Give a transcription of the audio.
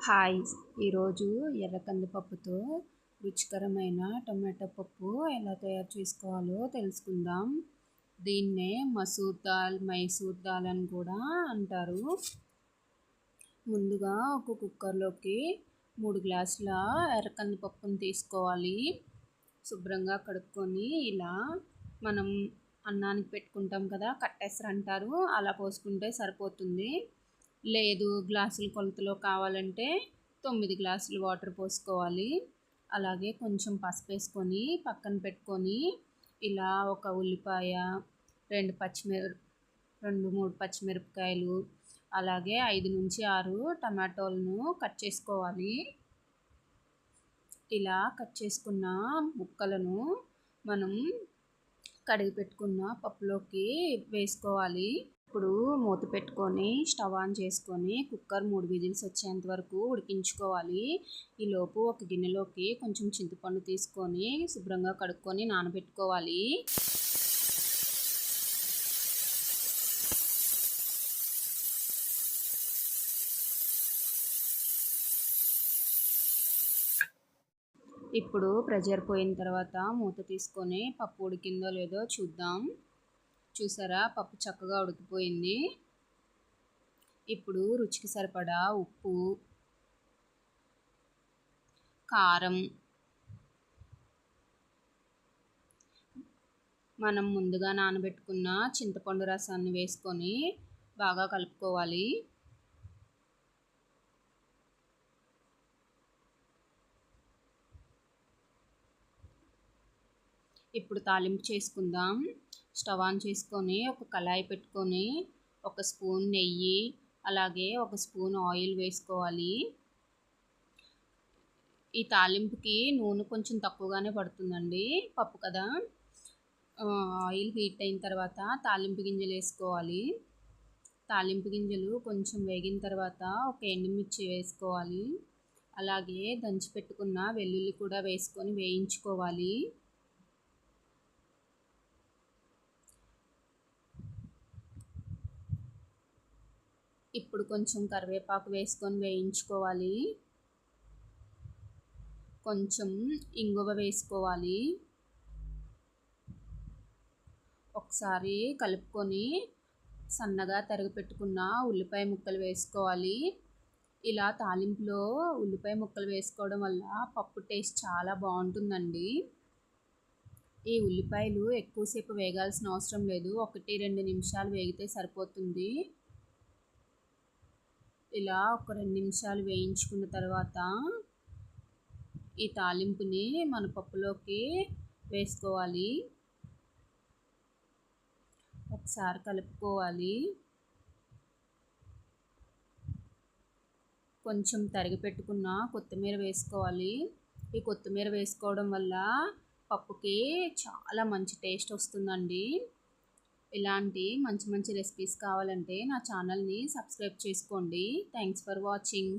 Hi! ఈరోజు ఎర్ర కందిపప్పుతో రుచికరమైన టొమాటో పప్పు ఎలా తయారు చేసుకోవాలో తెలుసుకుందాం. దీన్నే మసూర్ దాల్, మైసూర్ దాల్ అని కూడా అంటారు. ముందుగా ఒక కుక్కర్లోకి 3 గ్లాసుల ఎర్ర కందిపప్పును తీసుకోవాలి. శుభ్రంగా కడుక్కొని ఇలా మనం అన్నానికి పెట్టుకుంటాం కదా, కట్టెసరు అంటారు, అలా పోసుకుంటే సరిపోతుంది. లేదు గ్లాసుల కొలతలో కావాలంటే 9 గ్లాసులు వాటర్ పోసుకోవాలి. అలాగే కొంచెం పసుపు వేసుకొని పక్కన పెట్టుకొని ఇలా ఒక ఉల్లిపాయ, 2-3 పచ్చిమిరపకాయలు, అలాగే 5-6 టమాటోలను కట్ చేసుకోవాలి. ఇలా కట్ చేసుకున్న ముక్కలను మనం కడిగి పెట్టుకున్న పప్పులోకి వేసుకోవాలి. ఇప్పుడు మూత పెట్టుకొని స్టవ్ ఆన్ చేసుకొని కుక్కర్ 3 విజిల్స్ వచ్చేంత వరకు ఉడికించుకోవాలి. ఈలోపు ఒక గిన్నెలోకి కొంచెం చింతపండు తీసుకొని శుభ్రంగా కడుక్కొని నానబెట్టుకోవాలి. ఇప్పుడు ప్రెషర్ పోయిన తర్వాత మూత తీసుకొని పప్పు ఉడికిందో లేదో చూద్దాం. చూసారా, పప్పు చక్కగా ఉడికిపోయింది. ఇప్పుడు రుచికి సరిపడా ఉప్పు, కారం, మనం ముందుగా నానబెట్టుకున్న చింతపండు రసాన్ని వేసుకొని బాగా కలుపుకోవాలి. ఇప్పుడు తాలింపు చేసుకుందాం. స్టవ్ ఆన్ చేసుకొని ఒక కళాయి పెట్టుకొని 1 స్పూన్ నెయ్యి, అలాగే 1 స్పూన్ ఆయిల్ వేసుకోవాలి. ఈ తాలింపుకి నూనె కొంచెం తక్కువగానే పడుతుందండి, పప్పు కదా. ఆయిల్ హీట్ అయిన తర్వాత తాలింపు గింజలు వేసుకోవాలి. తాలింపు గింజలు కొంచెం వేగిన తర్వాత ఒక ఎండుమిర్చి వేసుకోవాలి. అలాగే దంచి పెట్టుకున్న వెల్లుల్లి కూడా వేసుకొని వేయించుకోవాలి. ఇప్పుడు కొంచెం కరివేపాకు వేసుకొని వేయించుకోవాలి. కొంచెం ఇంగువ వేసుకోవాలి. ఒకసారి కలుపుకొని సన్నగా తరిగి పెట్టుకున్న ఉల్లిపాయ ముక్కలు వేసుకోవాలి. ఇలా తాలింపులో ఉల్లిపాయ ముక్కలు వేసుకోవడం వల్ల పప్పు టేస్ట్ చాలా బాగుంటుందండి. ఈ ఉల్లిపాయలు ఎక్కువసేపు వేగాల్సిన అవసరం లేదు, 1-2 నిమిషాలు వేగితే సరిపోతుంది. ఇలా ఒక 2 నిమిషాలు వేయించుకున్న తర్వాత ఈ తాలింపుని మన పప్పులోకి వేసుకోవాలి. ఒకసారి కలుపుకోవాలి. కొంచెం తరిగి పెట్టుకున్న కొత్తిమీర వేసుకోవాలి. ఈ కొత్తిమీర వేసుకోవడం వల్ల పప్పుకి చాలా మంచి టేస్ట్ వస్తుందండి. ఇలాంటి మంచి మంచి రెసిపీస్ కావాలంటే నా ఛానల్ని సబ్స్క్రైబ్ చేసుకోండి. Thanks for watching.